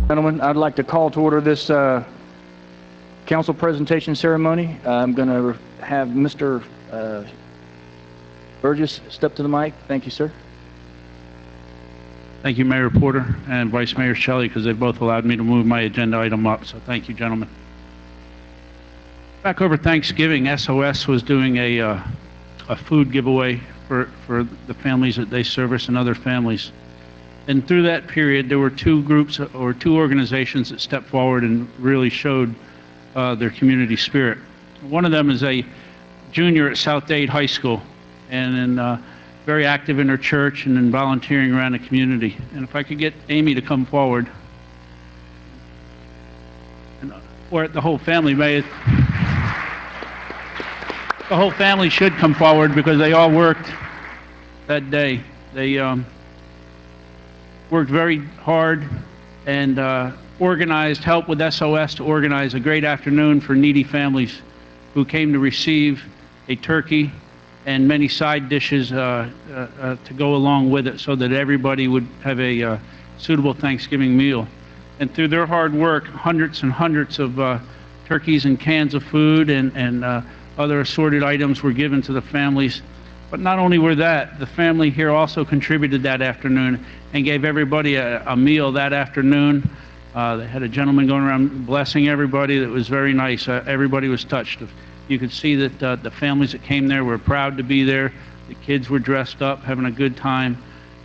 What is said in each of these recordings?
Gentlemen, I'd like to call to order this council presentation ceremony. I'm going to have Mr. Burgess step to the mic. Thank you, sir. Thank you, Mayor Porter and Vice Mayor Shelley, because they both allowed me to move my agenda item up. So thank you, gentlemen. Back over Thanksgiving, SOS was doing a food giveaway for the families that they service and other families. And through that period, there were two groups or two organizations that stepped forward and really showed their community spirit. One of them is a junior at South Dade High School, and very active in her church and in volunteering around the community. And if I could get Amy to come forward, or the whole family may. The whole family should come forward because they all worked that day. They worked very hard and helped with SOS to organize a great afternoon for needy families who came to receive a turkey and many side dishes to go along with it so that everybody would have a suitable Thanksgiving meal. And through their hard work, hundreds and hundreds of turkeys and cans of food and other assorted items were given to the families. But not only were that, the family here also contributed that afternoon and gave everybody a meal that afternoon. They had a gentleman going around blessing everybody. That was very nice. Everybody was touched. You could see that the families that came there were proud to be there. The kids were dressed up, having a good time.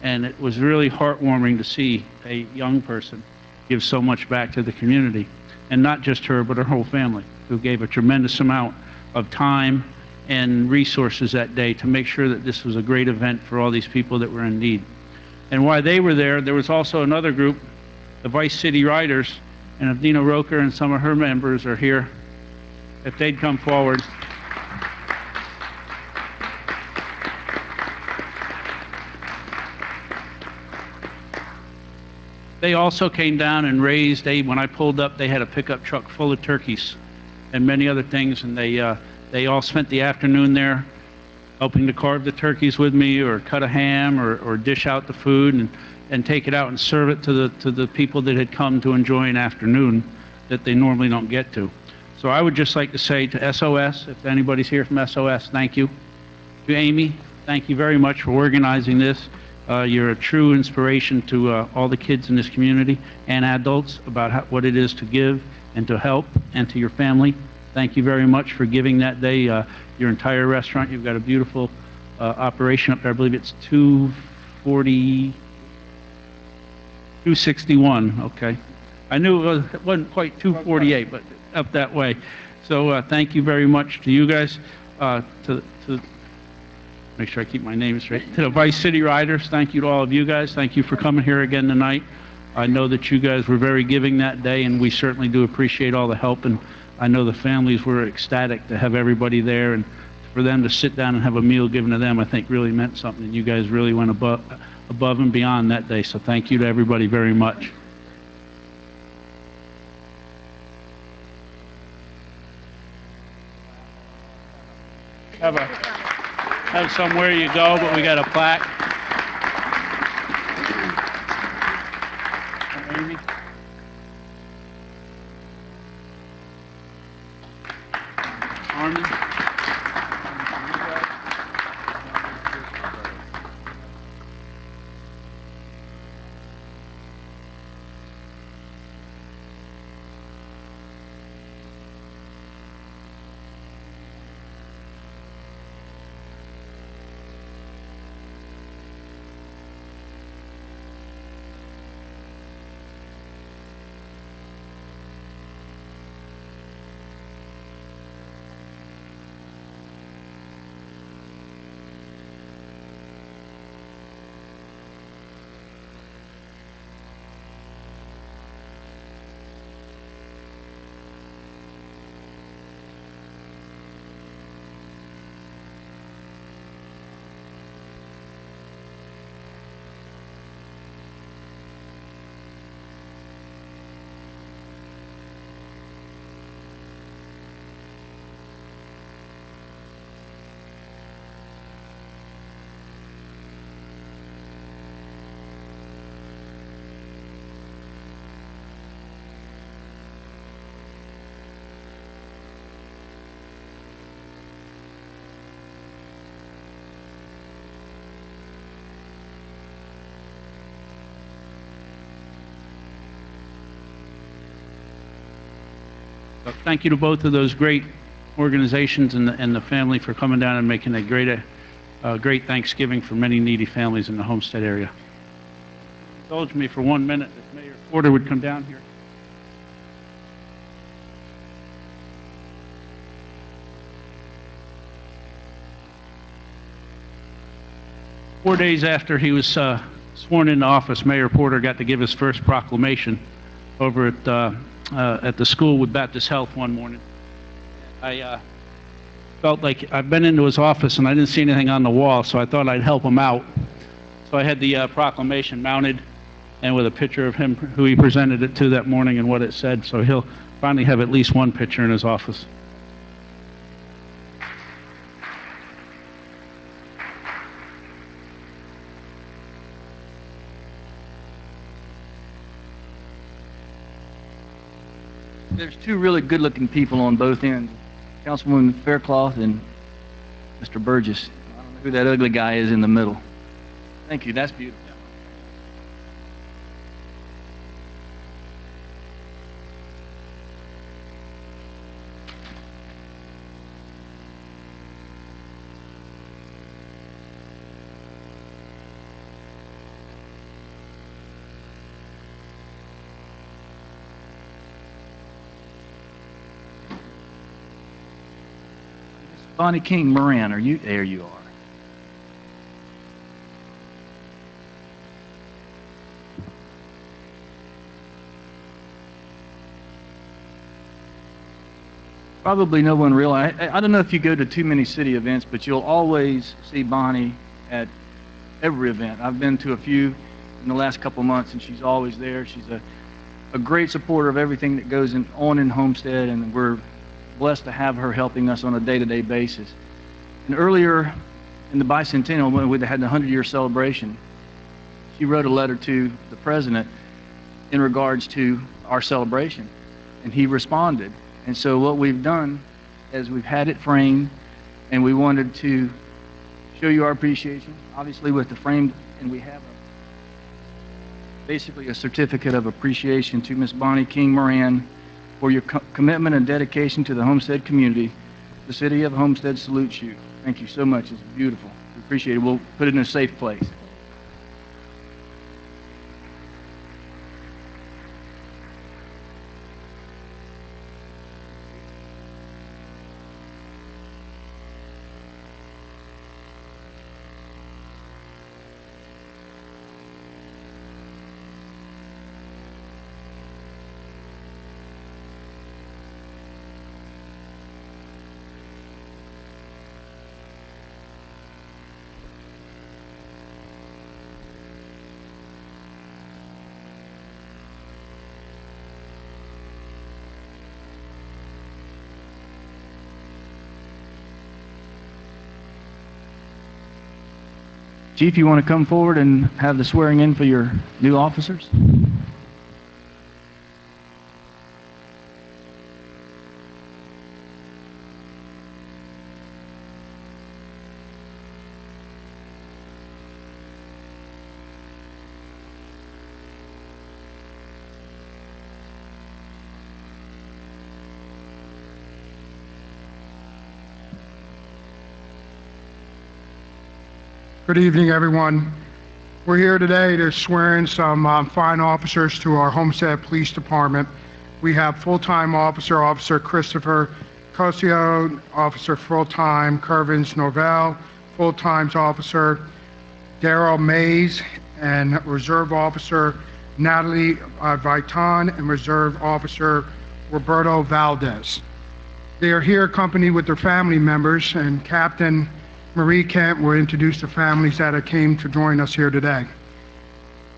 And it was really heartwarming to see a young person give so much back to the community. And not just her, but her whole family, who gave a tremendous amount of time and resources that day to make sure that this was a great event for all these people that were in need. And while they were there, there was also another group, the Vice City Riders, and if Dina Roker and some of her members are here, if they'd come forward. They also came down and raised, when I pulled up, they had a pickup truck full of turkeys and many other things, and they all spent the afternoon there helping to carve the turkeys with me or cut a ham or dish out the food and take it out and serve it to the people that had come to enjoy an afternoon that they normally don't get to. So I would just like to say to SOS, if anybody's here from SOS, thank you. To Amy, thank you very much for organizing this. You're a true inspiration to all the kids in this community and adults about what it is to give and to help, and to your family. Thank you very much for giving that day your entire restaurant. You've got a beautiful operation up there. I believe it's 261, okay. I knew it wasn't quite 248, but up that way. So thank you very much to you guys, to make sure I keep my name straight, to the Vice City Riders. Thank you to all of you guys. Thank you for coming here again tonight. I know that you guys were very giving that day, and we certainly do appreciate all the help, and I know the families were ecstatic to have everybody there, and for them to sit down and have a meal given to them, I think really meant something. You guys really went above and beyond that day, so thank you to everybody very much. Have somewhere you go, but we got a plaque. Amy? Armin? So thank you to both of those great organizations and the family for coming down and making a great Thanksgiving for many needy families in the Homestead area. Indulge me for 1 minute if Mayor Porter would come down here. Four days after he was sworn into office, Mayor Porter got to give his first proclamation over at the school with Baptist Health one morning. I felt like I've been into his office and I didn't see anything on the wall, so I thought I'd help him out. So I had the proclamation mounted and with a picture of him, who he presented it to that morning and what it said, so he'll finally have at least one picture in his office. There's two really good-looking people on both ends, Councilwoman Faircloth and Mr. Burgess. I don't know who that ugly guy is in the middle. Thank you, that's beautiful. Bonnie King Moran, are you there? You are. Probably no one realizes. I don't know if you go to too many city events, but you'll always see Bonnie at every event. I've been to a few in the last couple months, and she's always there. She's a great supporter of everything that goes on in Homestead, and we're blessed to have her helping us on a day-to-day basis. And earlier in the bicentennial, when we had the 100-year celebration, she wrote a letter to the president in regards to our celebration, and he responded. And so what we've done is we've had it framed, and we wanted to show you our appreciation, obviously with the frame, and we have basically a certificate of appreciation to Miss Bonnie King Moran for your commitment and dedication to the Homestead community. The City of Homestead salutes you. Thank you so much. It's beautiful. We appreciate it. We'll put it in a safe place. Chief, you want to come forward and have the swearing in for your new officers? Good evening, everyone. We're here today to swear in some fine officers to our Homestead Police Department. We have full-time Officer Christopher Cosio, Officer full-time Kervins Norvell, full-time Officer Daryl Mays, and Reserve Officer Natalie Viton, and Reserve Officer Roberto Valdez. They are here accompanied with their family members, and Captain Marie Kent will introduce the families that came to join us here today.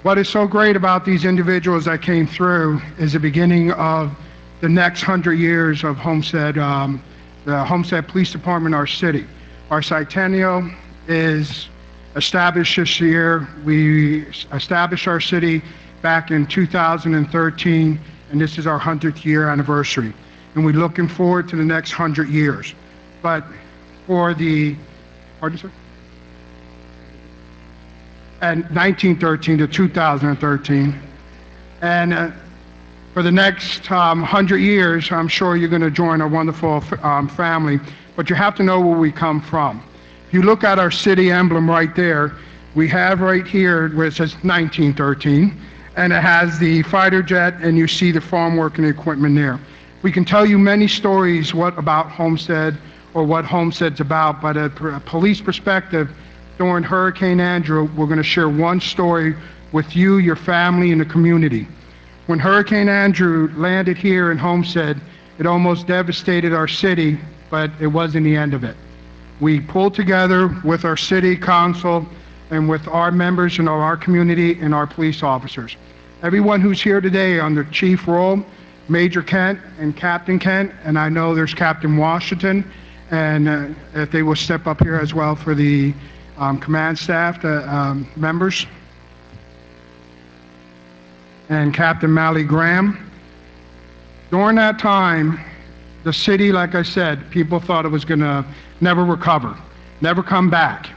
What is so great about these individuals that came through is the beginning of the next 100 years of Homestead, the Homestead Police Department, our city. Our centennial is established this year. We established our city back in 2013, and this is our 100th year anniversary. And we're looking forward to the next 100 years. But for the Pardon, sir? And 1913 to 2013. And For the next 100 years, I'm sure you're going to join a wonderful family, but you have to know where we come from. If you look at our city emblem right there, we have right here where it says 1913, and it has the fighter jet, and you see the farm working equipment there. We can tell you many stories about Homestead or what Homestead's about, but at a police perspective, during Hurricane Andrew, we're going to share one story with you, your family, and the community. When Hurricane Andrew landed here in Homestead, it almost devastated our city, but it wasn't the end of it. We pulled together with our city council and with our members in our community and our police officers. Everyone who's here today under Chief Roll, Major Kent, and Captain Kent, and I know there's Captain Washington, and if they will step up here as well for the command staff, members, and Captain Mally Graham. During that time, the city, like I said, people thought it was going to never recover, never come back.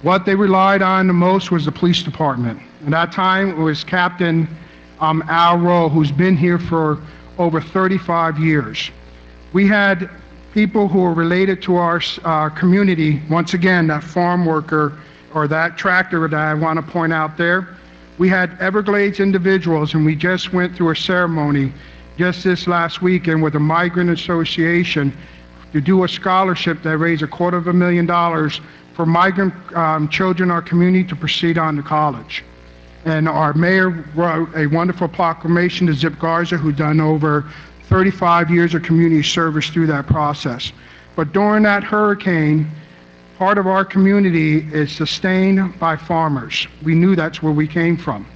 What they relied on the most was the police department. At that time, it was Captain Al Rowe, who's been here for over 35 years. We had people who were related to our community. Once again, that farm worker or that tractor that I want to point out there. We had Everglades individuals, and we just went through a ceremony just this last weekend with the Migrant Association to do a scholarship that raised $250,000 for migrant children in our community to proceed on to college. And our mayor wrote a wonderful proclamation to Zip Garza, who done over 35 years of community service through that process. But during that hurricane, part of our community is sustained by farmers. We knew that's where we came from.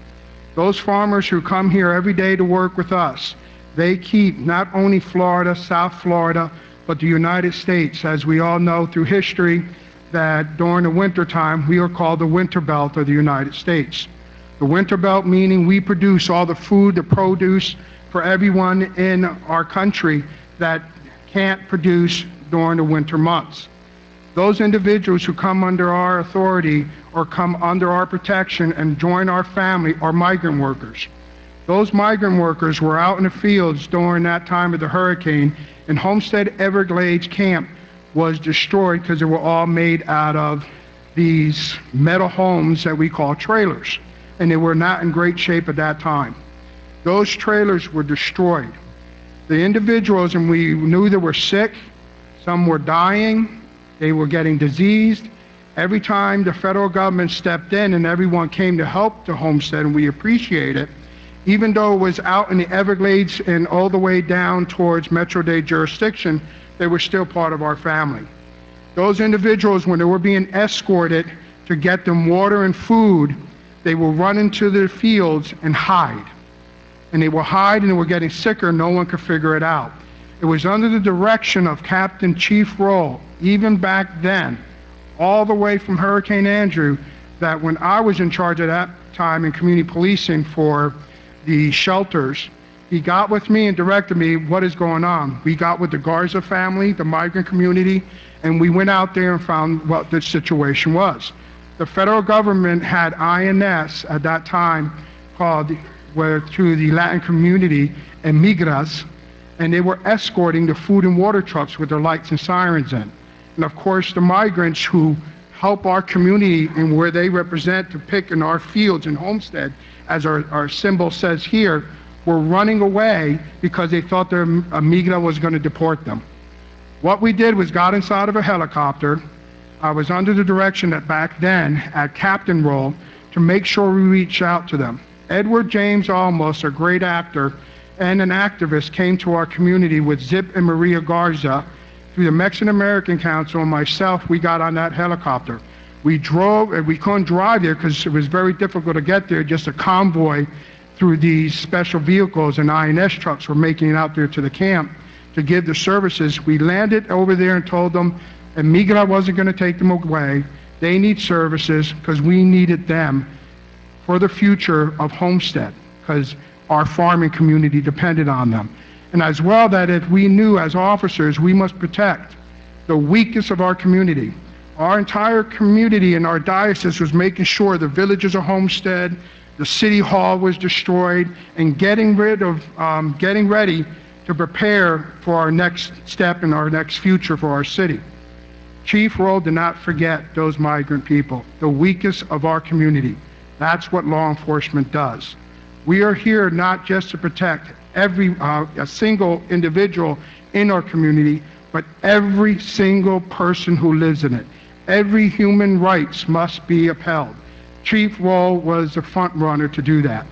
Those farmers who come here every day to work with us, they keep not only Florida, South Florida, but the United States. As we all know through history, that during the winter time, we are called the winter belt of the United States. The winter belt meaning we produce all the food, the produce for everyone in our country that can't produce during the winter months. Those individuals who come under our authority or come under our protection and join our family are migrant workers. Those migrant workers were out in the fields during that time of the hurricane, and Homestead Everglades camp was destroyed because they were all made out of these metal homes that we call trailers, and they were not in great shape at that time. Those trailers were destroyed. The individuals, and we knew they were sick, some were dying, they were getting diseased. Every time the federal government stepped in and everyone came to help the Homestead, and we appreciate it, even though it was out in the Everglades and all the way down towards Metro-Dade jurisdiction, they were still part of our family. Those individuals, when they were being escorted to get them water and food, they will run into the fields and hide. And they will hide, and they were getting sicker, no one could figure it out. It was under the direction of Captain Chief Roll, even back then, all the way from Hurricane Andrew, that when I was in charge at that time in community policing for the shelters, he got with me and directed me what is going on. We got with the Garza family, the migrant community, and we went out there and found what the situation was. The federal government had INS at that time called, through the Latin community, Emigras, and they were escorting the food and water trucks with their lights and sirens in. And of course, the migrants who help our community and where they represent to pick in our fields in Homestead, as our symbol says here, were running away because they thought their Amiga was going to deport them. What we did was got inside of a helicopter. I was under the direction that back then at captain role to make sure we reach out to them. Edward James Olmos, a great actor and an activist, came to our community with Zip and Maria Garza. Through the Mexican American Council and myself, we got on that helicopter. We drove, and we couldn't drive there because it was very difficult to get there, just a convoy through these special vehicles, and INS trucks were making it out there to the camp to give the services. We landed over there and told them Amiga wasn't going to take them away. They need services because we needed them for the future of Homestead, because our farming community depended on them. And as well, that if we knew as officers we must protect the weakest of our community. Our entire community in our diocese was making sure the villages of Homestead, The city hall was destroyed, and getting ready to prepare for our next step and our next future for our city. Chief Roll did not forget those migrant people, the weakest of our community. That's what law enforcement does. We are here not just to protect a single individual in our community, but every single person who lives in it. Every human rights must be upheld. Chief Roll was the front runner to do that.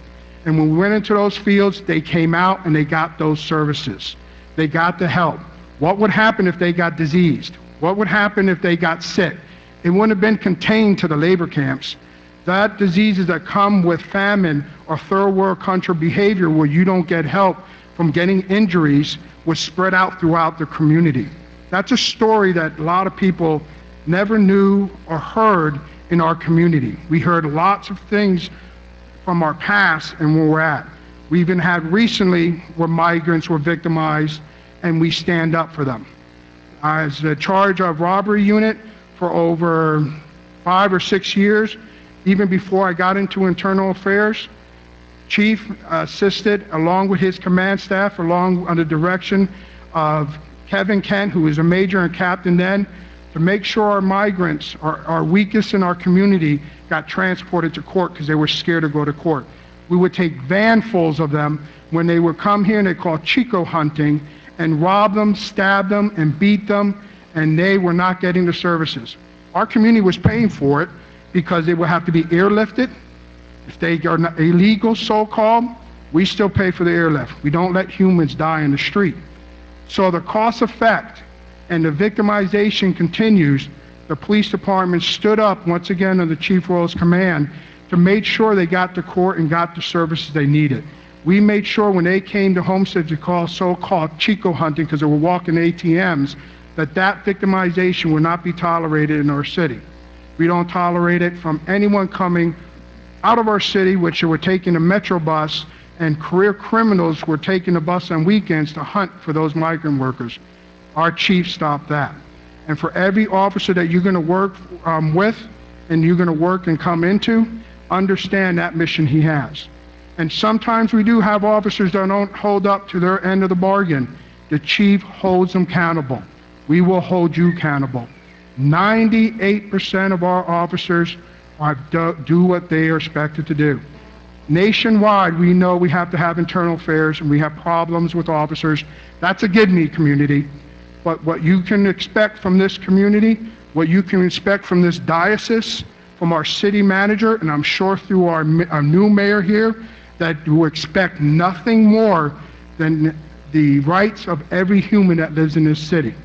And when we went into those fields, they came out and they got those services. They got the help. What would happen if they got diseased? What would happen if they got sick? It wouldn't have been contained to the labor camps. That diseases that come with famine or third world country behavior where you don't get help from getting injuries was spread out throughout the community. That's a story that a lot of people never knew or heard in our community. We heard lots of things from our past and where we're at. We even had recently where migrants were victimized, and we stand up for them. As the charge of robbery unit for over 5 or 6 years, even before I got into internal affairs, Chief assisted along with his command staff, along under direction of Kevin Kent, who was a major and captain then, to make sure our migrants, our weakest in our community, got transported to court because they were scared to go to court. We would take vanfuls of them when they would come here, and they call Chico hunting, and rob them, stab them, and beat them, and they were not getting the services. Our community was paying for it because they would have to be airlifted. If they are not illegal, so-called, we still pay for the airlift. We don't let humans die in the street. So the cost effect and the victimization continues. The police department stood up once again under Chief Roll's command to make sure they got to court and got the services they needed. We made sure when they came to Homestead to call so-called Chico hunting because they were walking ATMs, that victimization would not be tolerated in our city. We don't tolerate it from anyone coming out of our city, which were taking a metro bus, and career criminals were taking the bus on weekends to hunt for those migrant workers. Our chief stopped that. And for every officer that you're going to work with and you're going to work and come into, understand that mission he has. And sometimes we do have officers that don't hold up to their end of the bargain. The chief holds them accountable. We will hold you accountable. 98% of our officers do what they are expected to do. Nationwide, we know we have to have internal affairs and we have problems with officers. That's a give me community. But what you can expect from this community, what you can expect from this diocese, from our city manager, and I'm sure through our new mayor here, that you expect nothing more than the rights of every human that lives in this city.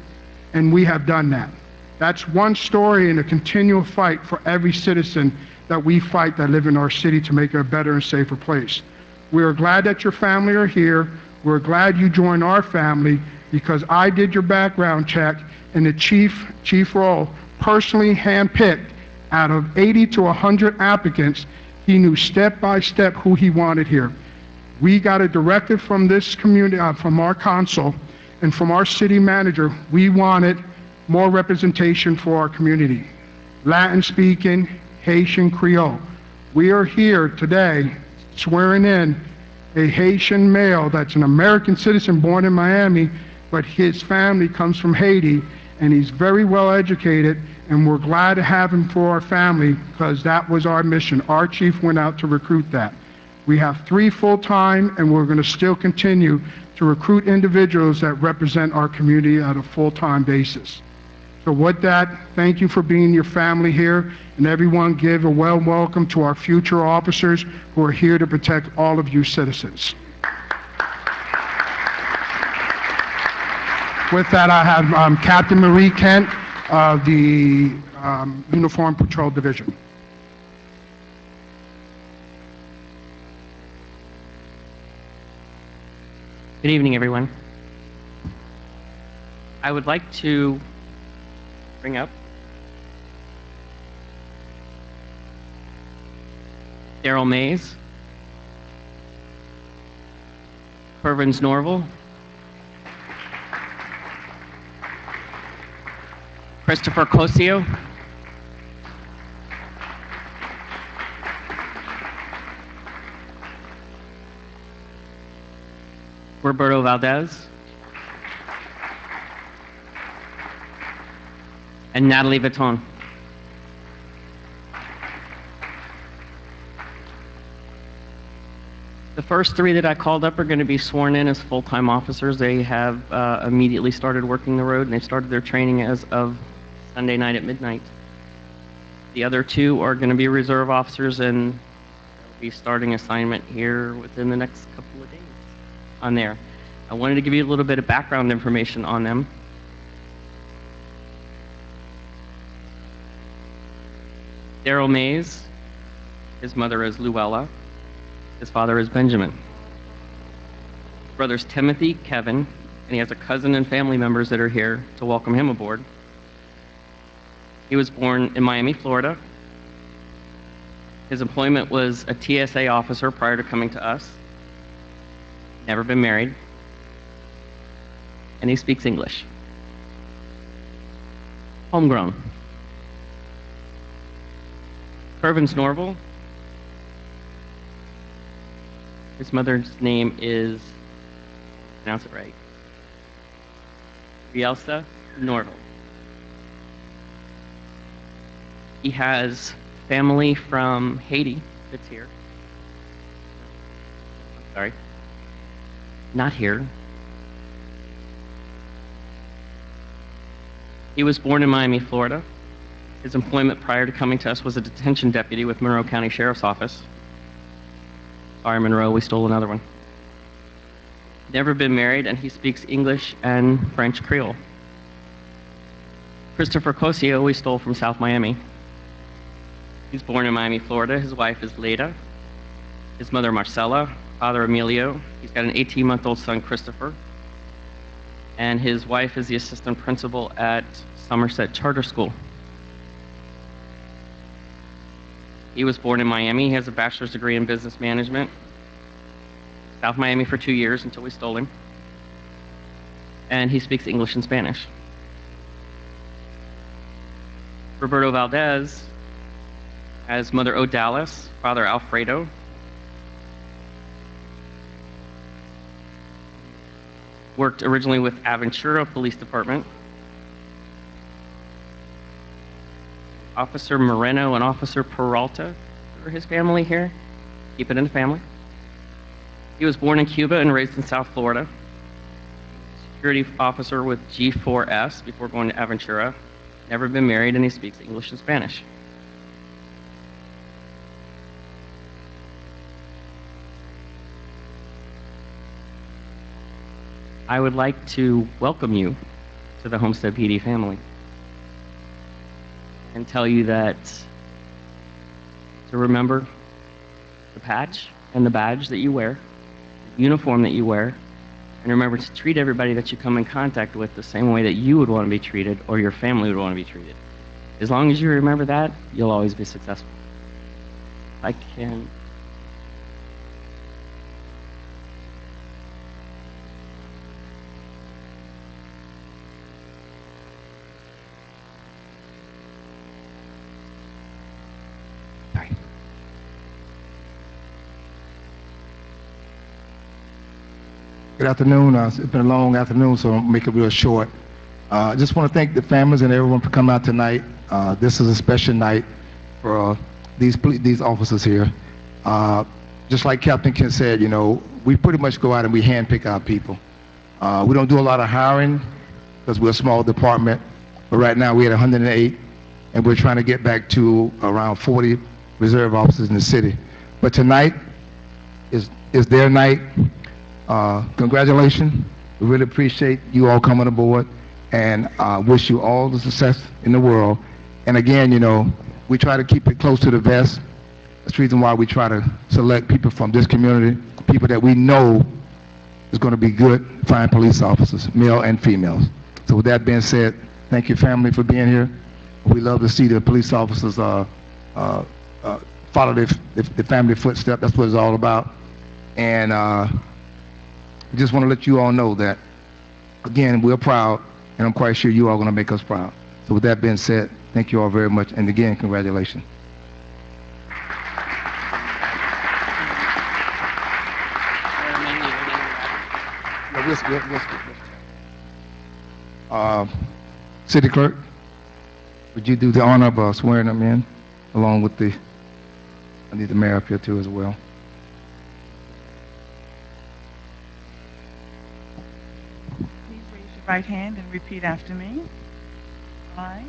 And we have done that. That's one story in a continual fight for every citizen that we fight that live in our city to make it a better and safer place. We are glad that your family are here. We're glad you joined our family because I did your background check, and the Chief Roll personally handpicked out of 80 to 100 applicants. He knew step by step who he wanted here. We got a directive from this community, from our council and from our city manager. We wanted more representation for our community. Latin speaking, Haitian Creole. We are here today swearing in a Haitian male that's an American citizen born in Miami, but his family comes from Haiti, and he's very well educated, and we're glad to have him for our family because that was our mission. Our chief went out to recruit that. We have 3 full-time, and we're going to still continue to recruit individuals that represent our community at a full-time basis. So with that, thank you for being your family here, and everyone give a warm welcome to our future officers who are here to protect all of you citizens. With that, I have Captain Marie Kent of the Uniform Patrol Division. Good evening, everyone. I would like to bring up Daryl Mays, Pervins Norval, Christopher Cosio, Roberto Valdez, and Natalie Vuitton. The first three that I called up are going to be sworn in as full-time officers. They have immediately started working the road, and they've started their training as of Sunday night at midnight. The other two are going to be reserve officers, and they'll be starting assignment here within the next couple of days on there. I wanted to give you a little bit of background information on them. Daryl Mays, his mother is Luella, his father is Benjamin. His brothers Timothy, Kevin, and he has a cousin and family members that are here to welcome him aboard. He was born in Miami, Florida. His employment was a TSA officer prior to coming to us. Never been married. And he speaks English. Homegrown. Kervins Norval. His mother's name is, pronounce it right, Bielsa Norval. He has family from Haiti that's here. I'm sorry. Not here. He was born in Miami, Florida. His employment prior to coming to us was a detention deputy with Monroe County Sheriff's Office. Sorry, Monroe, we stole another one. Never been married, and he speaks English and French Creole. Christopher Cosio, we stole from South Miami. He's born in Miami, Florida. His wife is Leda. His mother, Marcella. Father, Emilio. He's got an 18-month-old son, Christopher. And his wife is the assistant principal at Somerset Charter School. He was born in Miami. He has a bachelor's degree in business management. South Miami for 2 years until we stole him. And he speaks English and Spanish. Roberto Valdez has mother Odalis, father Alfredo. Worked originally with Aventura Police Department. Officer Moreno and Officer Peralta for his family here. Keep it in the family. He was born in Cuba and raised in South Florida. Security officer with G4S before going to Aventura. Never been married, and he speaks English and Spanish. I would like to welcome you to the Homestead PD family and tell you that to remember the patch and the badge that you wear, the uniform that you wear, and remember to treat everybody that you come in contact with the same way that you would want to be treated or your family would want to be treated. As long as you remember that, you'll always be successful. I can... Good afternoon. It's been a long afternoon, so I'll make it real short. I just want to thank the families and everyone for coming out tonight. This is a special night for these officers here. Just like Captain Ken said, you know, we pretty much go out and we handpick our people. We don't do a lot of hiring because we're a small department, but right now we're at 108, and we're trying to get back to around 40 reserve officers in the city. But tonight is their night. Congratulations. We really appreciate you all coming aboard, and wish you all the success in the world. And again, you know, we try to keep it close to the vest. That's the reason why we try to select people from this community, people that we know is going to be good, fine police officers, male and females. So with that being said, thank you, family, for being here. We love to see the police officers follow the family footsteps. That's what it's all about. And I just want to let you all know that, again, we're proud, and I'm quite sure you all are going to make us proud. So with that being said, thank you all very much, and again, congratulations. whisper. City Clerk, would you do the honor of swearing them in, along with I need the mayor up here too as well. Please raise your right hand and repeat after me. I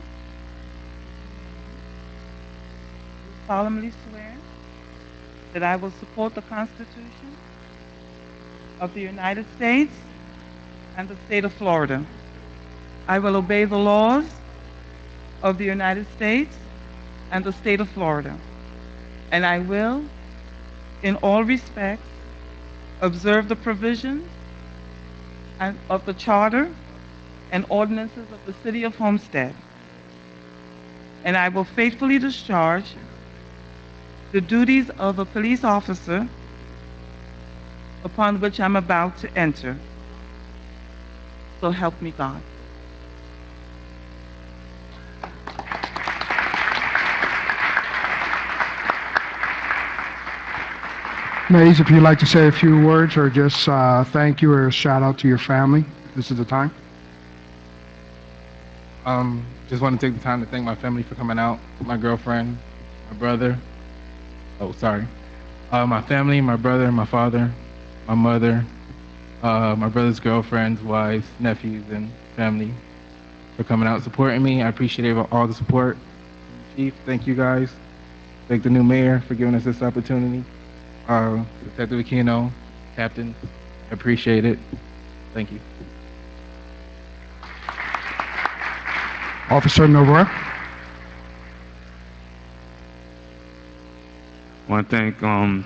solemnly swear that I will support the Constitution of the United States and the state of Florida. I will obey the laws of the United States and the state of Florida. And I will, in all respects, observe the provisions of the Charter and ordinances of the City of Homestead. And I will faithfully discharge the duties of a police officer upon which I'm about to enter. So help me God. Mays, if you'd like to say a few words or just thank you or a shout out to your family, this is the time. Just want to take the time to thank my family for coming out, my girlfriend, my brother. My family, my brother, my father, my mother, my brother's girlfriends, wives, nephews, and family for coming out supporting me. I appreciate all the support. Chief, thank you guys. Thank the new mayor for giving us this opportunity. Detective Aquino, Captain, I appreciate it. Thank you. Officer Novara. I want to thank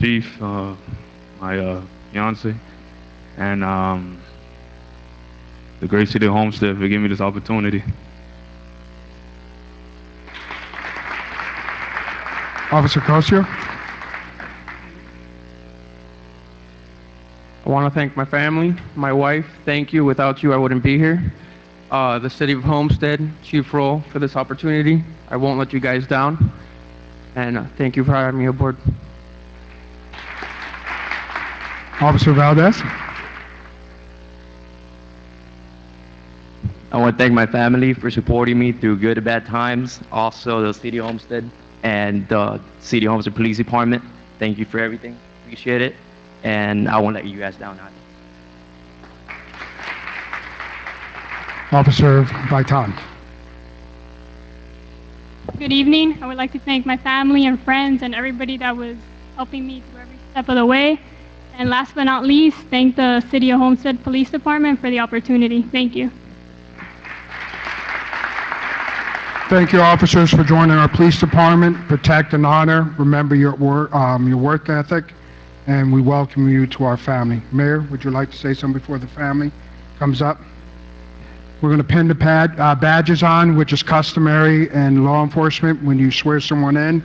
Chief, my fiance, and the great city of Homestead for giving me this opportunity. Officer Cosio. I want to thank my family, my wife. Thank you. Without you, I wouldn't be here. The City of Homestead, Chief Roll, for this opportunity. I won't let you guys down. And thank you for having me aboard. Officer Valdez. I want to thank my family for supporting me through good and bad times. Also, the City of Homestead and the City of Homestead Police Department. Thank you for everything. Appreciate it. And I won't let you guys down either. Officer Vaitan. Good evening. I would like to thank my family and friends and everybody that was helping me through every step of the way. And last but not least, thank the City of Homestead Police Department for the opportunity. Thank you. Thank you, officers, for joining our police department. Protect and honor. Remember your work ethic, and we welcome you to our family. Mayor, would you like to say something before the family comes up? We're going to pin the badges on, which is customary in law enforcement when you swear someone in.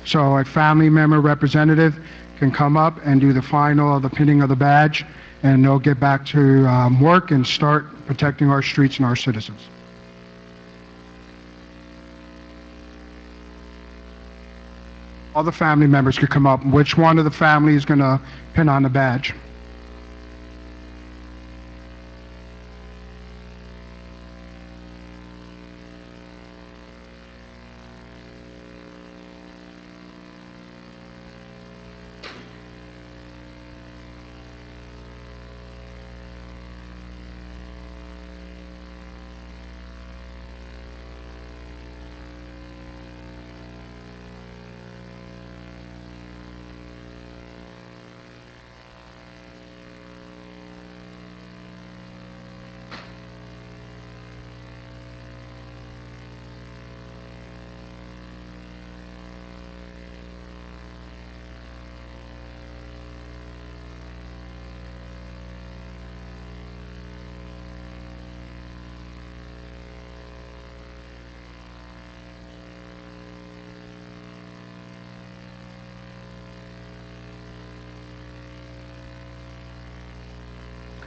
So a family member representative can come up and do the final of the pinning of the badge, and they'll get back to work and start protecting our streets and our citizens. All the family members could come up. Which one of the family is going to pin on the badge?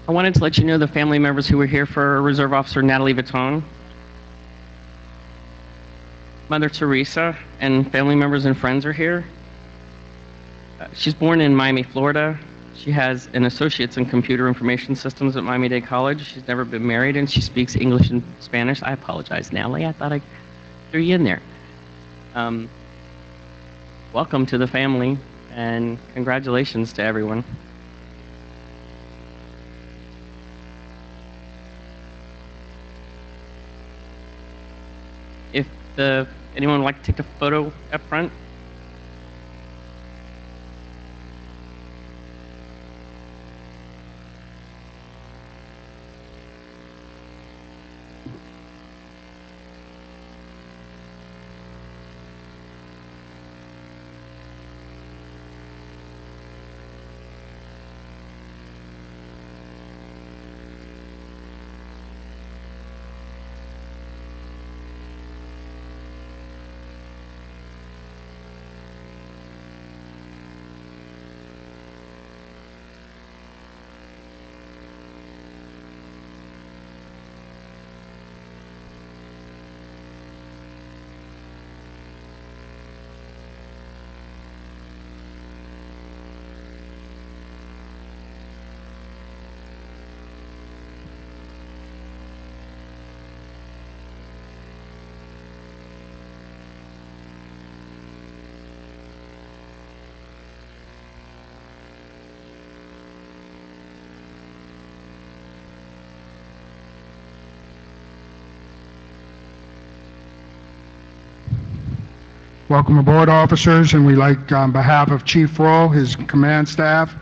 I wanted to let you know the family members who were here for Reserve Officer Natalie Vitone, Mother Teresa, and family members and friends are here. She's born in Miami, Florida. She has an associate's in computer information systems at Miami-Dade College. She's never been married, and she speaks English and Spanish. I apologize, Natalie. I thought I threw you in there. Welcome to the family, and congratulations to everyone. If anyone would like to take a photo up front? Welcome aboard, officers, and we'd like, on behalf of Chief Roll, his command staff,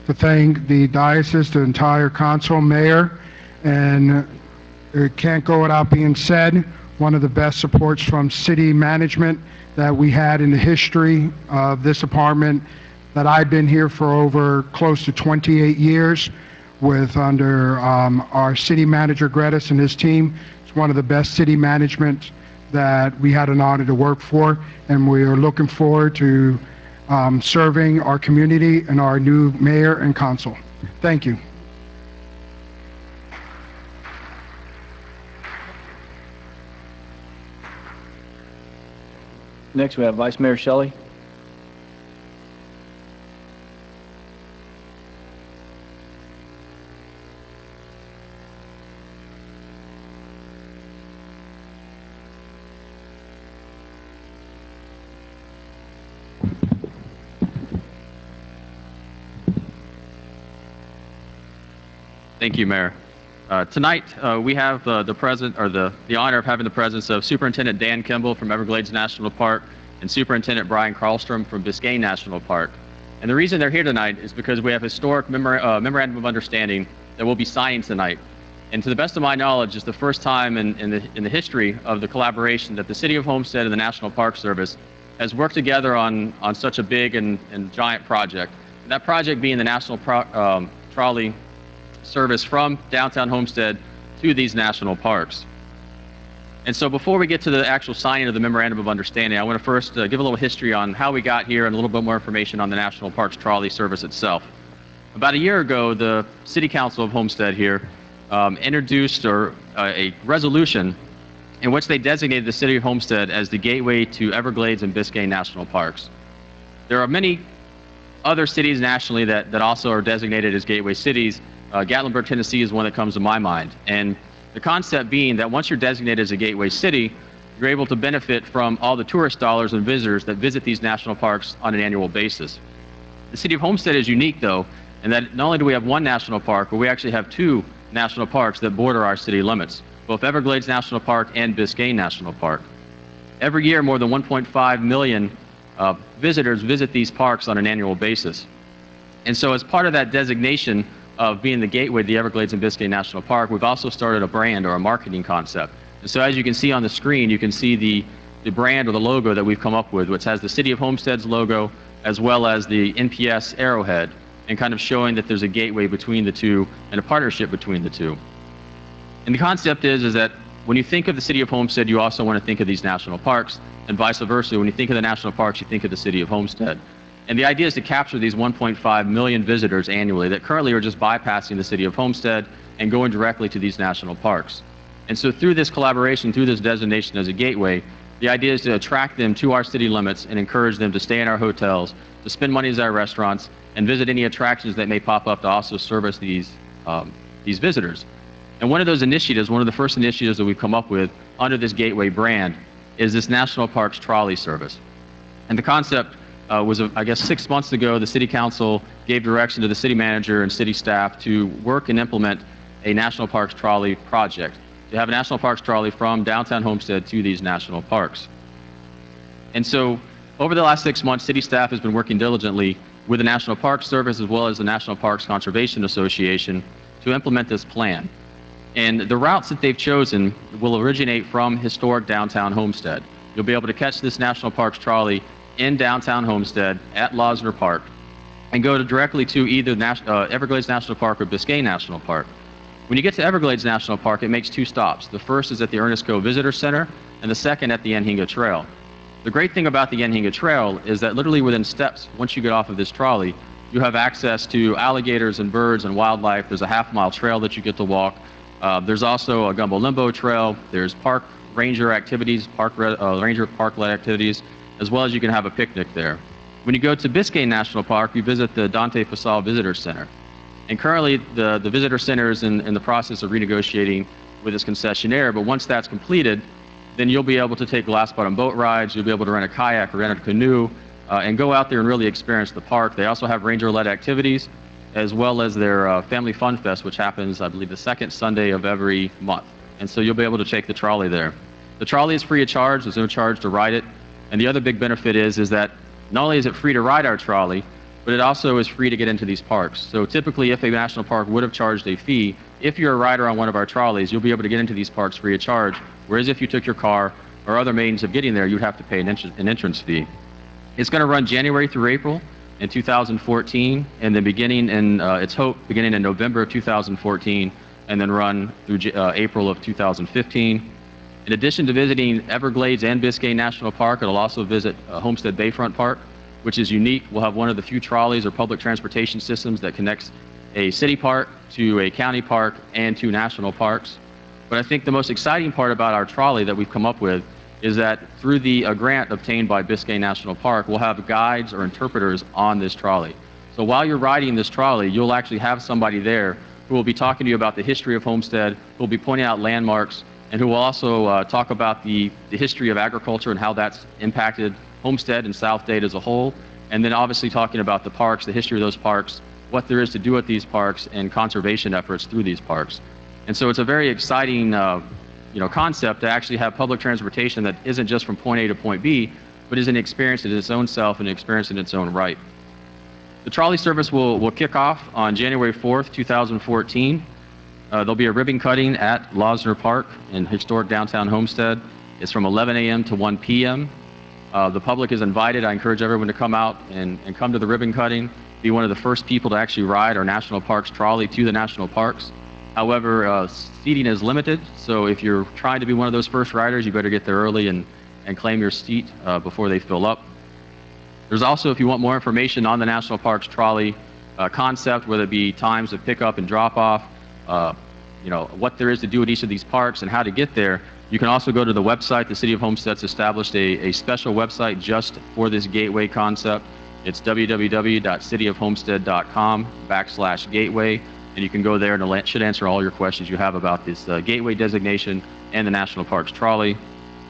to thank the diocese, the entire council, mayor, and it can't go without being said, one of the best supports from city management that we had in the history of this apartment, that I've been here for over close to 28 years with under our city manager, Gredis, and his team. It's one of the best city management that we had an honor to work for, and we are looking forward to serving our community and our new mayor and council. Thank you. Next, we have Vice Mayor Shelley. Thank you, Mayor. Tonight, we have the honor of having the presence of Superintendent Dan Kimball from Everglades National Park and Superintendent Brian Karlstrom from Biscayne National Park. And the reason they're here tonight is because we have historic memorandum of understanding that we'll be signing tonight. And to the best of my knowledge, it's the first time in the history of the collaboration that the City of Homestead and the National Park Service has worked together on such a big and giant project. And that project being the National Trolley service from downtown Homestead to these national parks. And so before we get to the actual signing of the Memorandum of Understanding, I want to first give a little history on how we got here and a little bit more information on the National Parks Trolley service itself. About a year ago, the City Council of Homestead here introduced a resolution in which they designated the City of Homestead as the gateway to Everglades and Biscayne National Parks. There are many other cities nationally that also are designated as gateway cities. Gatlinburg, Tennessee is one that comes to my mind. And the concept being that once you're designated as a gateway city, you're able to benefit from all the tourist dollars and visitors that visit these national parks on an annual basis. The City of Homestead is unique, though, in that not only do we have one national park, but we actually have two national parks that border our city limits, both Everglades National Park and Biscayne National Park. Every year, more than 1.5 million visitors visit these parks on an annual basis. And so as part of that designation of being the gateway to the Everglades and Biscayne National Park, we've also started a brand or a marketing concept. And so as you can see on the screen, you can see the brand or the logo that we've come up with, which has the City of Homestead's logo as well as the NPS arrowhead, and kind of showing that there's a gateway between the two and a partnership between the two. And the concept is that when you think of the City of Homestead, you also want to think of these national parks, and vice versa. When you think of the national parks, you think of the City of Homestead. And the idea is to capture these 1.5 million visitors annually that currently are just bypassing the City of Homestead and going directly to these national parks. And so through this collaboration, through this designation as a gateway, the idea is to attract them to our city limits and encourage them to stay in our hotels, to spend money at our restaurants, and visit any attractions that may pop up to also service these visitors. And one of those initiatives, one of the first initiatives that we've come up with under this Gateway brand is this National Parks trolley service. And the concept was, I guess, 6 months ago, the City Council gave direction to the city manager and city staff to work and implement a National Parks trolley project, to have a National Parks trolley from downtown Homestead to these national parks. And so over the last 6 months, city staff has been working diligently with the National Park Service as well as the National Parks Conservation Association to implement this plan. And the routes that they've chosen will originate from historic downtown Homestead. You'll be able to catch this National Parks trolley in downtown Homestead at Losner Park and go directly to either Everglades National Park or Biscayne National Park. When you get to Everglades National Park, it makes 2 stops. The first is at the Ernest Coe Visitor Center, and the second at the Anhinga Trail. The great thing about the Anhinga Trail is that literally within steps, once you get off of this trolley, you have access to alligators and birds and wildlife. There's a half-mile trail that you get to walk. There's also a Gumbo Limbo Trail. There's park ranger activities, ranger park-led activities, as well as you can have a picnic there. When you go to Biscayne National Park, you visit the Dante Fasal Visitor Center. And currently, the visitor center is in the process of renegotiating with its concessionaire, but once that's completed, then you'll be able to take glass bottom boat rides, you'll be able to rent a kayak or rent a canoe, and go out there and really experience the park. They also have ranger-led activities, as well as their Family Fun Fest, which happens, I believe, the second Sunday of every month. And so you'll be able to take the trolley there. The trolley is free of charge, there's no charge to ride it. And the other big benefit is that not only is it free to ride our trolley, but it also is free to get into these parks. So typically, if a national park would have charged a fee, if you're a rider on one of our trolleys, you'll be able to get into these parks free of charge, whereas if you took your car or other means of getting there, you'd have to pay an entrance fee. It's going to run January through April in 2014, and then beginning in, beginning in November of 2014, and then run through April of 2015. In addition to visiting Everglades and Biscayne National Park, it'll also visit Homestead Bayfront Park, which is unique. We'll have one of the few trolleys or public transportation systems that connects a city park to a county park and to national parks. But I think the most exciting part about our trolley that we've come up with is that through the grant obtained by Biscayne National Park, we'll have guides or interpreters on this trolley. So while you're riding this trolley, you'll actually have somebody there who will be talking to you about the history of Homestead, who will be pointing out landmarks, and who will also talk about the history of agriculture and how that's impacted Homestead and South Dade as a whole, and then obviously talking about the parks, the history of those parks, what there is to do at these parks, and conservation efforts through these parks. And so it's a very exciting concept to actually have public transportation that isn't just from point A to point B, but is an experience in its own self and an experience in its own right. The trolley service will kick off on January 4th, 2014. There'll be a ribbon cutting at Losner Park in historic downtown Homestead. It's from 11 a.m. to 1 p.m. The public is invited. I encourage everyone to come out and come to the ribbon cutting, be one of the first people to actually ride our national parks trolley to the national parks. However, seating is limited, so if you're trying to be one of those first riders, you better get there early and claim your seat before they fill up. There's also, if you want more information on the National Parks trolley concept, whether it be times of pickup and drop off, what there is to do at each of these parks and how to get there, you can also go to the website. The City of Homestead's established a special website just for this gateway concept. It's www.cityofhomestead.com/gateway, and you can go there and it should answer all your questions you have about this gateway designation and the National Parks trolley.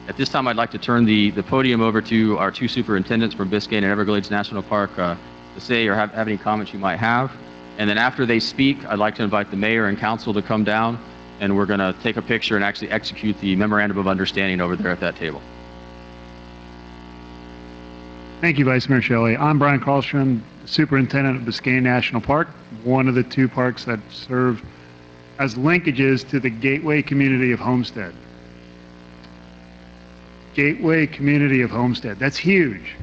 At this time, I'd like to turn the podium over to our 2 superintendents from Biscayne and Everglades National Park to say or have any comments you might have. And then after they speak, I'd like to invite the mayor and council to come down, and we're going to take a picture and actually execute the memorandum of understanding over there at that table. Thank you, Vice Mayor Shelley. I'm Brian Carlstrom, Superintendent of Biscayne National Park, one of the 2 parks that serve as linkages to the gateway community of Homestead. Gateway community of Homestead, that's huge.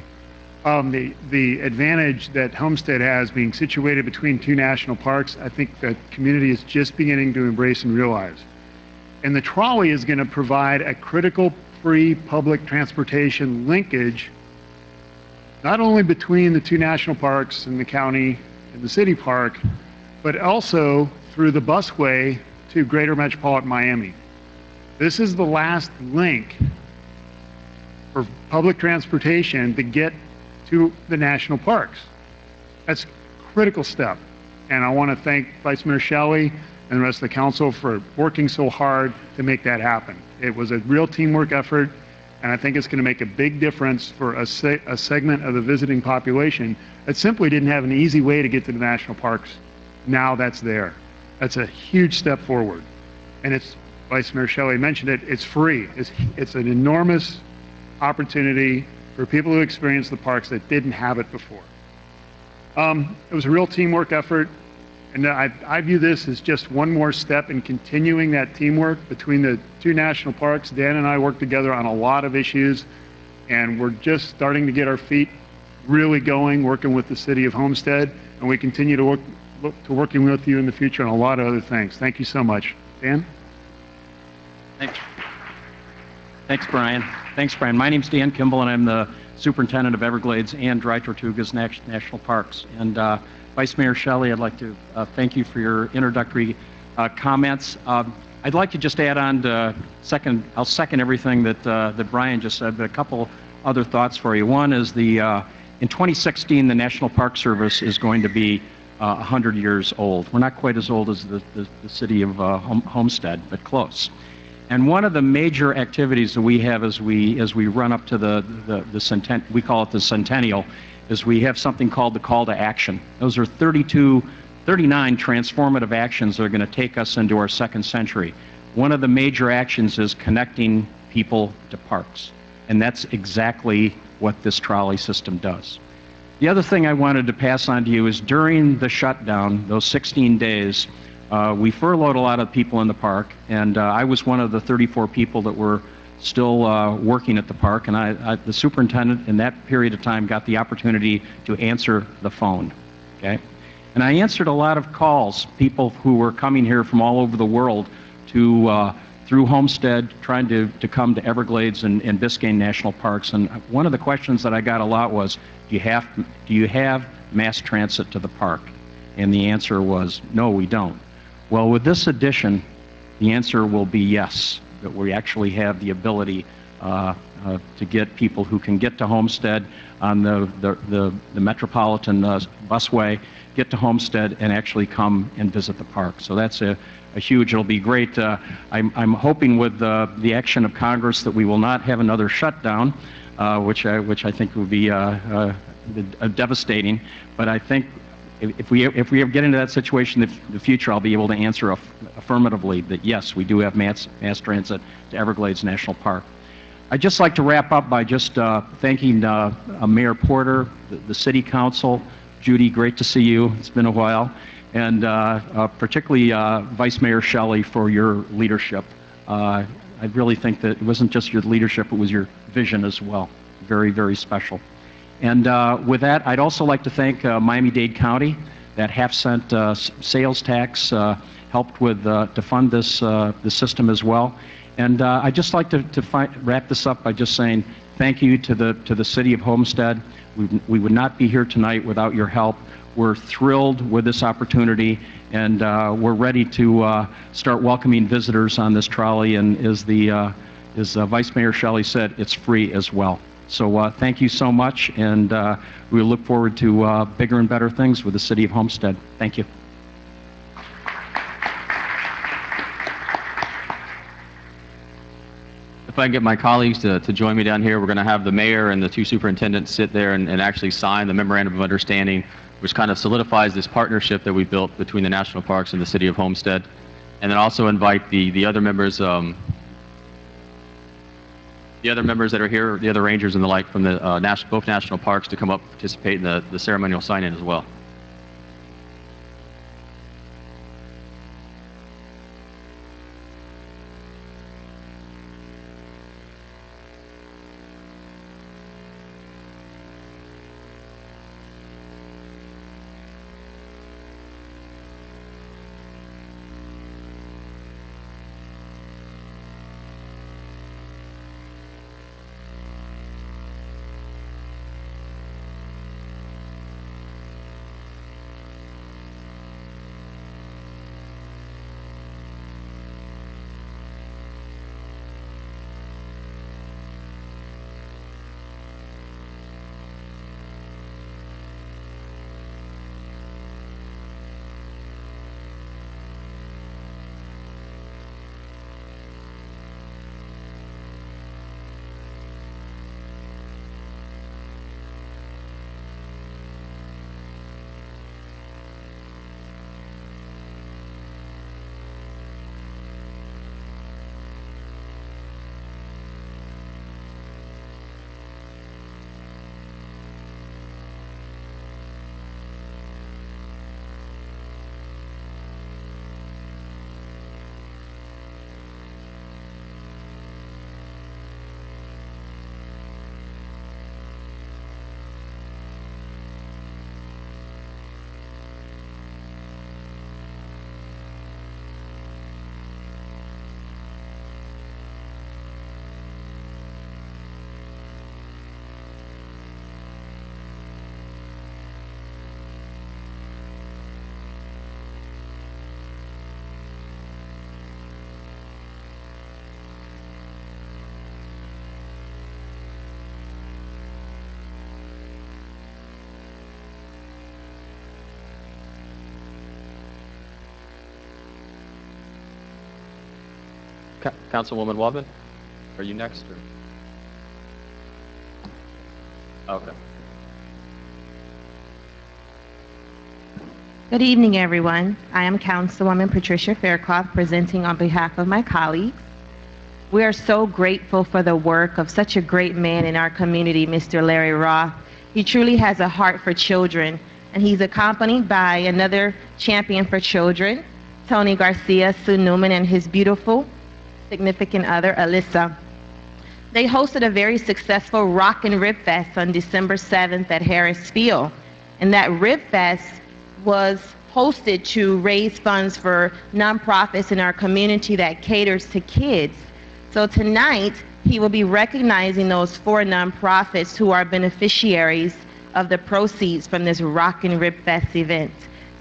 The advantage that Homestead has being situated between 2 national parks, I think the community is just beginning to embrace and realize. And the trolley is going to provide a critical free public transportation linkage, not only between the 2 national parks and the county and the city park, but also through the busway to Greater Metropolitan Miami. This is the last link for public transportation to get to the national parks. That's critical step. And I want to thank Vice Mayor Shelley and the rest of the council for working so hard to make that happen. It was a real teamwork effort, and I think it's going to make a big difference for a segment of the visiting population that simply didn't have an easy way to get to the national parks. Now that's there. That's a huge step forward. And it's, Vice Mayor Shelley mentioned it, it's free. It's an enormous opportunity for people who experience the parks that didn't have it before. It was a real teamwork effort, and I view this as just one more step in continuing that teamwork between the two national parks. Dan and I worked together on a lot of issues, and we're just starting to get our feet really going, working with the city of Homestead, and we continue to look to working with you in the future on a lot of other things. Thank you so much. Dan? Thanks, Brian. My name's Dan Kimball, and I'm the Superintendent of Everglades and Dry Tortugas National Parks. And Vice Mayor Shelley, I'd like to thank you for your introductory comments. I'd like to just add on to I'll second everything that Brian just said, but a couple other thoughts for you. One is in 2016, the National Park Service is going to be 100 years old. We're not quite as old as the city of Homestead, but close. And one of the major activities that we have as we run up to we call it the centennial, is we have something called the call to action. Those are 39 transformative actions that are going to take us into our second century. One of the major actions is connecting people to parks, and that's exactly what this trolley system does. The other thing I wanted to pass on to you is during the shutdown, those 16 days, we furloughed a lot of people in the park, and I was one of the 34 people that were still working at the park, and the superintendent in that period of time got the opportunity to answer the phone, okay? And I answered a lot of calls, people who were coming here from all over the world through Homestead, trying to come to Everglades and Biscayne National Parks. And one of the questions that I got a lot was, do you have mass transit to the park? And the answer was, no, we don't. Well, with this addition, the answer will be yes, that we actually have the ability to get people who can get to Homestead on the Metropolitan busway, get to Homestead and actually come and visit the park. So that's a huge, it'll be great. I'm hoping with the action of Congress that we will not have another shutdown, which I think would be devastating. But I think if we get into that situation in the future, I'll be able to answer affirmatively that yes, we do have mass transit to Everglades National Park. I'd just like to wrap up by just thanking Mayor Porter, the City Council. Judy, great to see you. It's been a while. And particularly Vice Mayor Shelley for your leadership. I really think that it wasn't just your leadership, it was your vision as well. Very, very special. And with that, I'd also like to thank Miami-Dade County. That half-cent sales tax helped with to fund this system as well. And I'd just like to wrap this up by just saying thank you to the City of Homestead. We would not be here tonight without your help. We're thrilled with this opportunity, and we're ready to start welcoming visitors on this trolley. And as Vice Mayor Shelley said, it's free as well. So thank you so much, and we look forward to bigger and better things with the City of Homestead. Thank you. If I can get my colleagues to join me down here, we're going to have the mayor and the two superintendents sit there and actually sign the memorandum of understanding, which kind of solidifies this partnership that we built between the national parks and the City of Homestead. And then also invite the other members, that are here, the other rangers and the like from the both national parks to come up and participate in the ceremonial sign-in as well. Councilwoman Wubben, are you next? Or? Okay. Good evening, everyone. I am Councilwoman Patricia Faircloth, presenting on behalf of my colleagues. We are so grateful for the work of such a great man in our community, Mr. Larry Roth. He truly has a heart for children, and he's accompanied by another champion for children, Tony Garcia, Sue Newman, and his beautiful, significant other, Alyssa. They hosted a very successful Rock and Rib Fest on December 7th at Harris Field, and that Rib Fest was hosted to raise funds for nonprofits in our community that caters to kids. So tonight, he will be recognizing those 4 nonprofits who are beneficiaries of the proceeds from this Rock and Rib Fest event.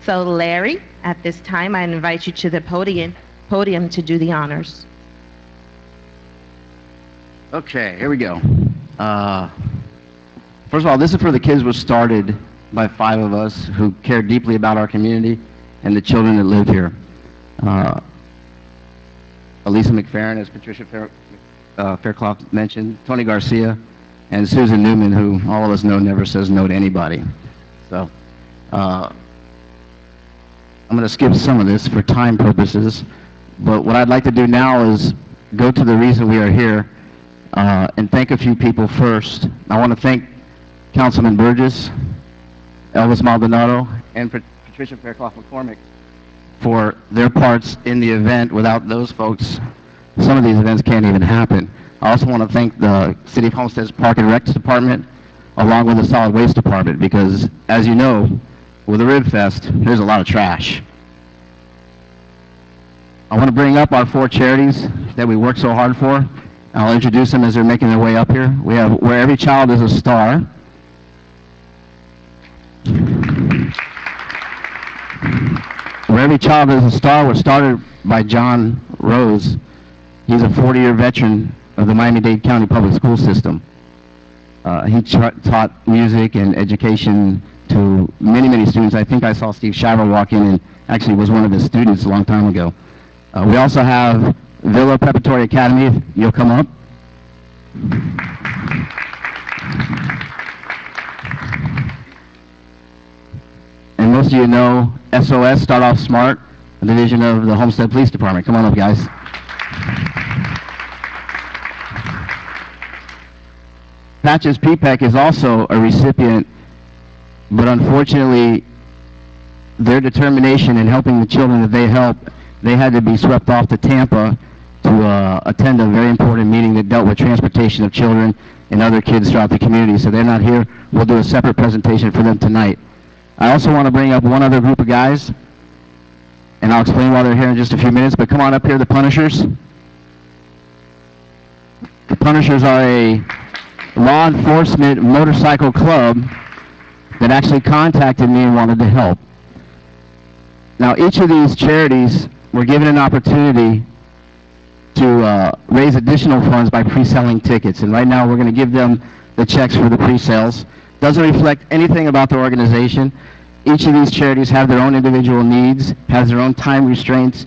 So Larry, at this time, I invite you to the podium to do the honors. Okay, here we go. First of all, this is for the kids was started by 5 of us who care deeply about our community and the children that live here. Elisa McFerrin, as Patricia Faircloth mentioned, Tony Garcia, and Susan Newman, who all of us know never says no to anybody. So, I'm going to skip some of this for time purposes, but what I'd like to do now is go to the reason we are here and thank a few people first. I want to thank Councilman Burgess, Elvis Maldonado, and Patricia Faircloth McCormick for their parts in the event. Without those folks, some of these events can't even happen. I also want to thank the City of Homestead's Park and Rec Department, along with the Solid Waste Department, because, as you know, with the Rib Fest, there's a lot of trash. I want to bring up our 4 charities that we work so hard for. I'll introduce them as they're making their way up here. We have Where Every Child is a Star. Where Every Child is a Star was started by John Rose. He's a 40-year veteran of the Miami-Dade County Public School System. He taught music and education to many, many students. I think I saw Steve Shiver walk in and actually was one of his students a long time ago. We also have Villa Preparatory Academy, if you'll come up. And most of you know SOS, Start Off Smart, a division of the Homestead Police Department. Come on up, guys. Patches PPEC is also a recipient, but unfortunately, their determination in helping the children that they help, they had to be swept off to Tampa to attend a very important meeting that dealt with transportation of children and other kids throughout the community, so they're not here. We'll do a separate presentation for them tonight. I also want to bring up one other group of guys, and I'll explain why they're here in just a few minutes, but come on up here, the Punishers. The Punishers are a law enforcement motorcycle club that actually contacted me and wanted to help. Now, each of these charities were given an opportunity to raise additional funds by pre-selling tickets, and right now we're going to give them the checks for the pre-sales. Doesn't reflect anything about the organization. Each of these charities have their own individual needs, has their own time restraints,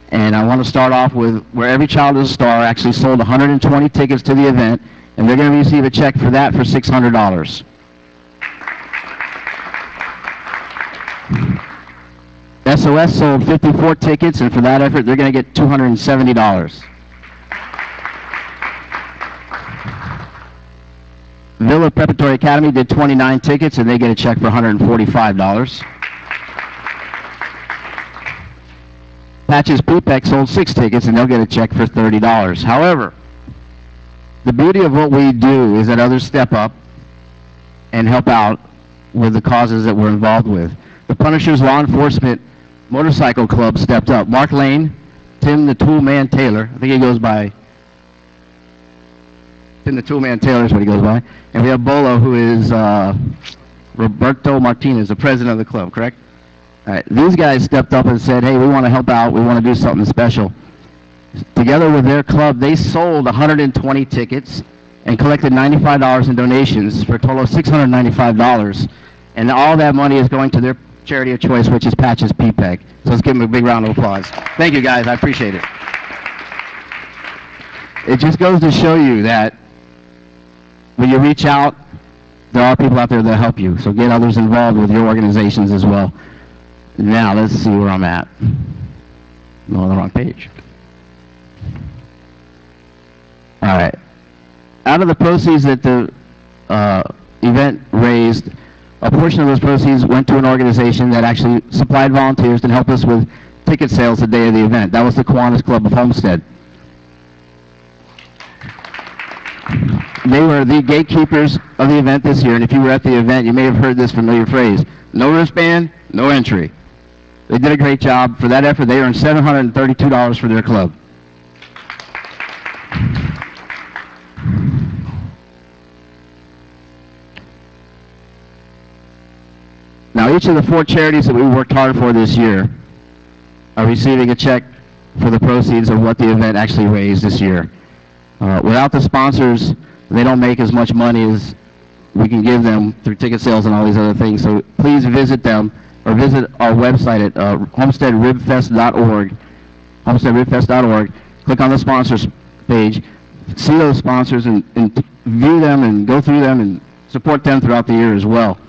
and I want to start off with Where Every Child is a Star actually sold 120 tickets to the event, and they're going to receive a check for that for $600. SOS sold 54 tickets, and for that effort, they're going to get $270. Villa Preparatory Academy did 29 tickets, and they get a check for $145. Patches PPEC sold 6 tickets, and they'll get a check for $30. However, the beauty of what we do is that others step up and help out with the causes that we're involved with. The Punishers Law Enforcement Motorcycle Club stepped up. Mark Lane, Tim the Toolman Taylor, I think he goes by Tim the Toolman Taylor is what he goes by. And we have Bolo, who is Roberto Martinez, the president of the club, correct? All right. These guys stepped up and said, hey, we want to help out. We want to do something special. Together with their club, they sold 120 tickets and collected $95 in donations for a total of $695. And all that money is going to their charity of choice, which is Patches PPEC. So let's give them a big round of applause. Thank you, guys. I appreciate it. it just goes to show you that when you reach out, there are people out there that help you. So get others involved with your organizations as well. Now, let's see where I'm at. I'm on the wrong page. All right. Out of the proceeds that the event raised, a portion of those proceeds went to an organization that actually supplied volunteers to help us with ticket sales the day of the event. That was the Kiwanis Club of Homestead. They were the gatekeepers of the event this year, and if you were at the event, you may have heard this familiar phrase: no wristband, no entry. They did a great job. For that effort, they earned $732 for their club. Now, each of the 4 charities that we worked hard for this year are receiving a check for the proceeds of what the event actually raised this year. Without the sponsors, they don't make as much money as we can give them through ticket sales and all these other things. So please visit them or visit our website at homesteadribfest.org, homesteadribfest.org. Click on the sponsors page, see those sponsors and view them and go through them and support them throughout the year as well.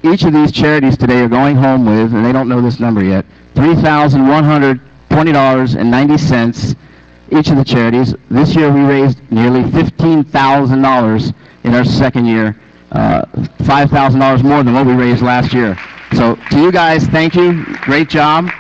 Each of these charities today are going home with, and they don't know this number yet, $3,120.90. Each of the charities. This year we raised nearly $15,000 in our second year, $5,000 more than what we raised last year. So to you guys, thank you. Great job.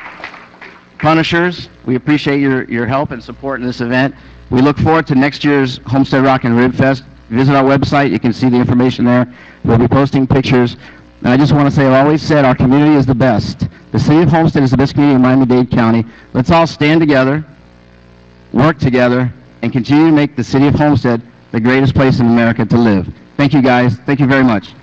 Punishers, we appreciate your help and support in this event. We look forward to next year's Homestead Rock and Rib Fest. Visit our website. You can see the information there. We'll be posting pictures. And I just want to say, I've always said our community is the best. The city of Homestead is the best community in Miami-Dade County. Let's all stand together, work together, and continue to make the city of Homestead the greatest place in America to live. Thank you, guys. Thank you very much.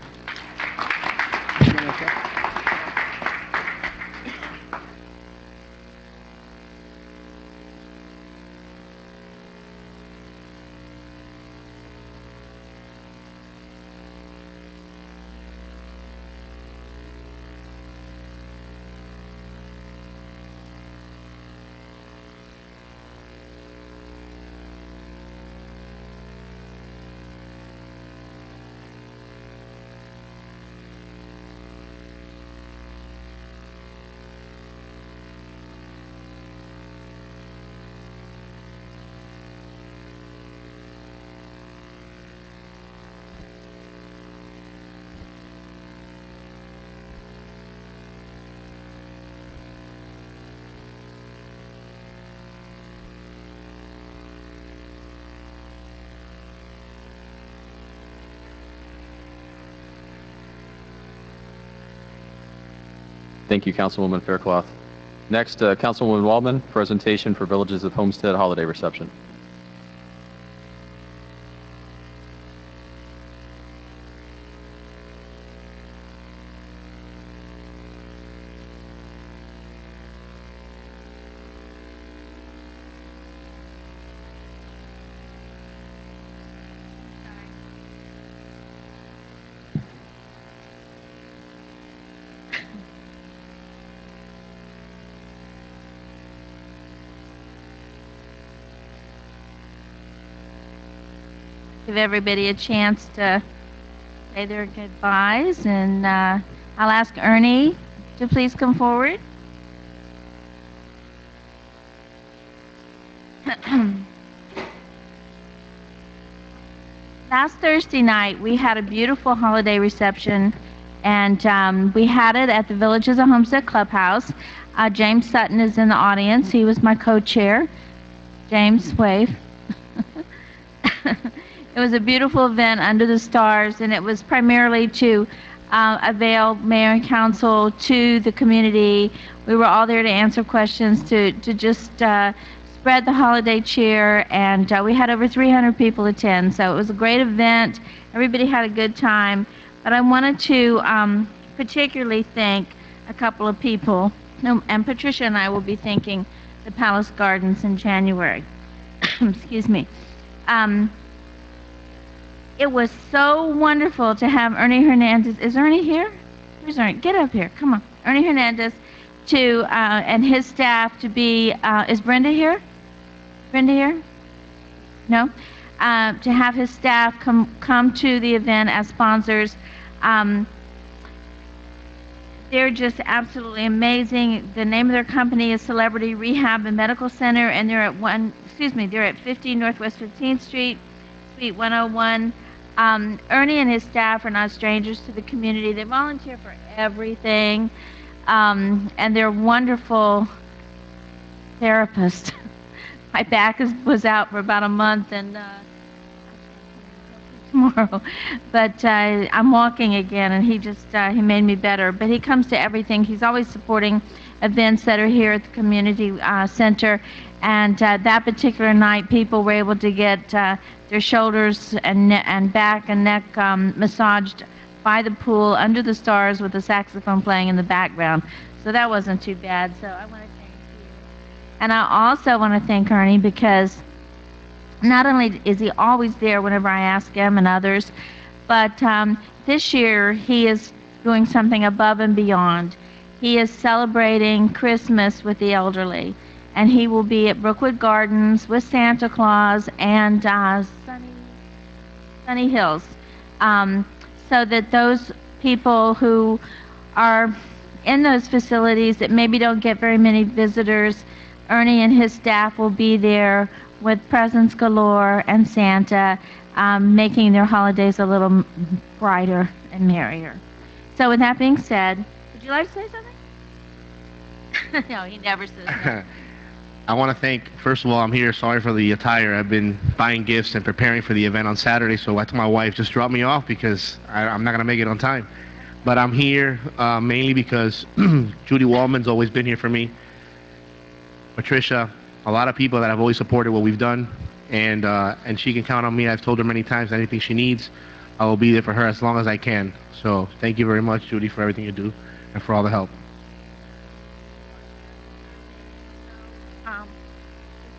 Thank you, Councilwoman Faircloth. Next, Councilwoman Waldman, presentation for Villages of Homestead holiday reception. Give everybody a chance to say their goodbyes, and I'll ask Ernie to please come forward. Last Thursday night, we had a beautiful holiday reception, and we had it at the Villages of Homestead Clubhouse. James Sutton is in the audience. He was my co-chair. James, wave. It was a beautiful event under the stars, and it was primarily to avail mayor and council to the community. We were all there to answer questions, to just spread the holiday cheer, and we had over 300 people attend, so it was a great event. Everybody had a good time, but I wanted to particularly thank a couple of people, and Patricia and I will be thanking the Palace Gardens in January. Excuse me. It was so wonderful to have Ernie Hernandez. Is Ernie here? Where's Ernie? Get up here. Come on. Ernie Hernandez to and his staff to be. Is Brenda here? Brenda here? No? To have his staff come to the event as sponsors. They're just absolutely amazing. The name of their company is Celebrity Rehab and Medical Center, and they're at 50 Northwest 15th Street, Suite 101. Ernie and his staff are not strangers to the community. They volunteer for everything, and they're wonderful therapists. My back was out for about a month, and tomorrow, but I'm walking again, and he made me better. But he comes to everything. He's always supporting events that are here at the community center, and that particular night, people were able to get their shoulders and back and neck massaged by the pool under the stars with the saxophone playing in the background. So that wasn't too bad. So I want to thank you, and I also want to thank Ernie, because not only is he always there whenever I ask him and others, but this year he is doing something above and beyond. He is celebrating Christmas with the elderly, and he will be at Brookwood Gardens with Santa Claus and Sunny Hills, so that those people who are in those facilities that maybe don't get very many visitors, Ernie and his staff will be there with presents galore and Santa, making their holidays a little brighter and merrier. So with that being said, would you like to say something? No, he never says no. I want to thank, first of all, I'm here, sorry for the attire. I've been buying gifts and preparing for the event on Saturday, so I told my wife, just drop me off because I'm not going to make it on time. But I'm here mainly because Judy Waldman's always been here for me. Patricia, a lot of people that have always supported what we've done, and she can count on me. I've told her many times anything she needs, I will be there for her as long as I can. So thank you very much, Judy, for everything you do and for all the help.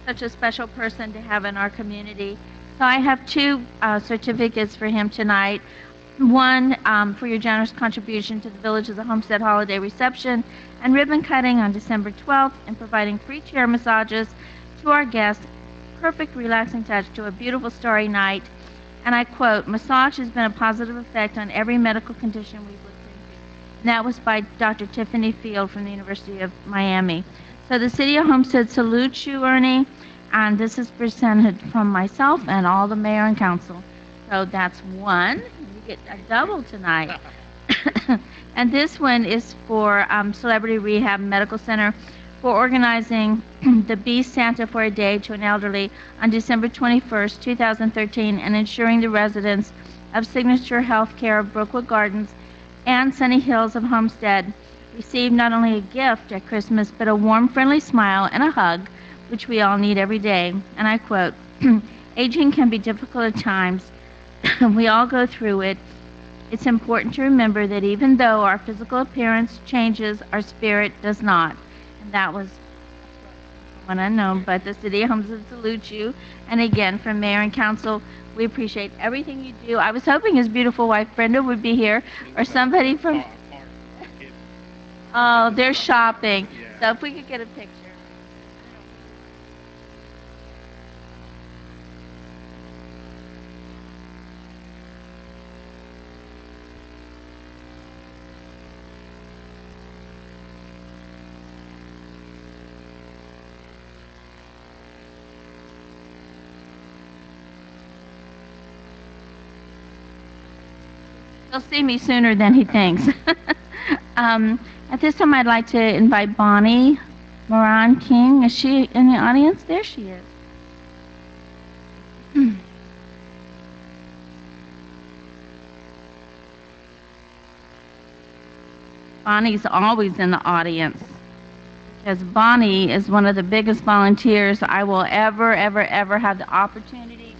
Such a special person to have in our community. So I have two certificates for him tonight. One for your generous contribution to the Village of the Homestead Holiday Reception and ribbon cutting on December 12th, and providing free chair massages to our guests. Perfect relaxing touch to a beautiful starry night. And I quote, "Massage has been a positive effect on every medical condition we've looked into." And that was by Dr. Tiffany Field from the University of Miami. So the City of Homestead salutes you, Ernie, and this is presented from myself and all the mayor and council. So that's one. You get a double tonight. And this one is for Celebrity Rehab Medical Center for organizing the Beast Santa for a Day to an elderly on December 21st, 2013, and ensuring the residents of Signature Healthcare of Brookwood Gardens and Sunny Hills of Homestead receive not only a gift at Christmas, but a warm, friendly smile and a hug, which we all need every day. And I quote, "Aging can be difficult at times. We all go through it. It's important to remember that even though our physical appearance changes, our spirit does not." And that was one unknown, but the City of Homestead salutes you. And again, from Mayor and Council, we appreciate everything you do. I was hoping his beautiful wife Brenda would be here, or somebody from... Oh, they're shopping. So if we could get a picture. He'll see me sooner than he thinks. At this time, I'd like to invite Bonnie Moran King. Is she in the audience? There she is. Bonnie's always in the audience, because Bonnie is one of the biggest volunteers I will ever have the opportunity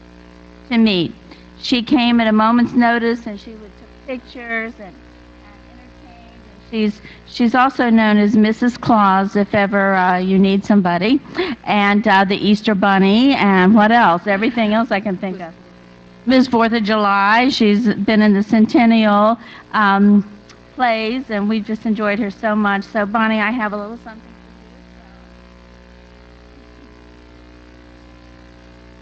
to meet. She came at a moment's notice, and she would take pictures and entertained. And she's also known as Mrs. Claus if ever you need somebody, and the Easter Bunny, and what else? Everything else I can think of. Ms. 4th of July. She's been in the Centennial plays, and we've just enjoyed her so much. So Bonnie, I have a little something for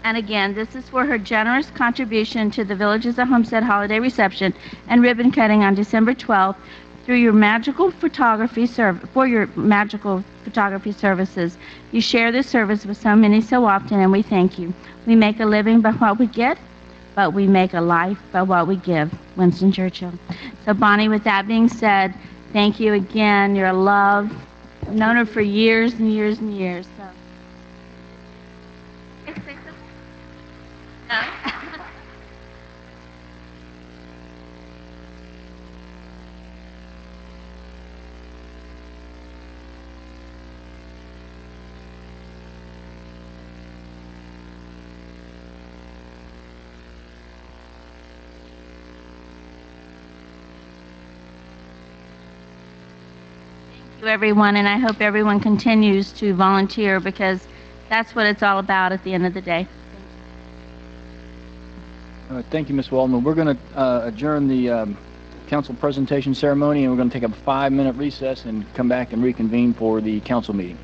you. And again, this is for her generous contribution to the Villages of Homestead holiday reception and ribbon cutting on December 12th through your magical photography services. You share this service with so many so often, and we thank you. We make a living by what we get, but we make a life by what we give. Winston Churchill. So Bonnie, with that being said, thank you again. You're a love. I've known her for years and years and years. So. No. Thank you, everyone, and I hope everyone continues to volunteer because that's what it's all about at the end of the day. Thank you, Ms. Waldman. We're going to adjourn the council presentation ceremony, and we're going to take a 5-minute recess and come back and reconvene for the council meeting.